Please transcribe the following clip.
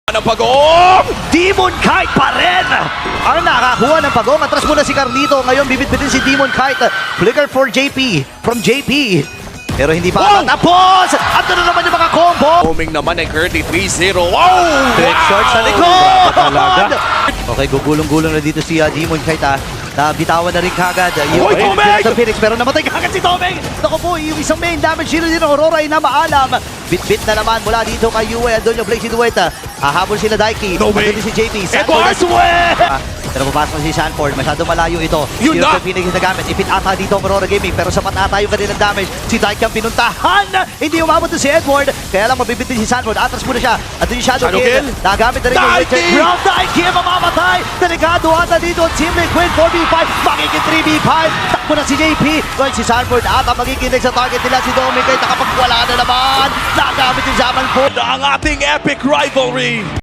Ang pagong! Demon Kite pa rin ang nakakuha ng pagong. Atras muna si Carlito. Ngayon bibit-bitin si Demon Kite. Flicker for JP. From JP. Pero hindi pa tapos. At na naman yung mga combo. Homing naman ay Curdy 3-0. Wow! Direct short sa likod. Okay, gugulong-gulong na dito si Demon Kite. Nabitawan na rin kagad. Hoy, Tomeng! Sa Phoenix, pero namatay kagad si Tomeng. Naku po, yung isang main damage shield din ng Aurora ay na maalam. Bit-bit na naman mula dito kay Yue. Andun yung Blaze Dueta. Hahabol sila Daiki. No way. Andun din si JP. Edwards, Pero papasok si Sanford, masyado malayo ito. Yun na! Yung Phoenix na gamit, ipit ata dito ang Aurora Gaming, pero sapat ata yung kanilang damage. Si Daiki ang pinuntahan, hindi umabot si Edward, kaya lang mabibitin si Sanford. Atras muna siya, at yung Shadow Kill. Nagamit na rin yung Witcher. Ground Daiki ang mamamatay. Delikado ata dito ang Team Liquid, 4v5, magiging 3v5. Takbo na si JP, going si Sanford, ata magiging sa target nila si Dominic, nakapagwala na naman. Nagamit yung Zaman po. Ang ating epic rivalry.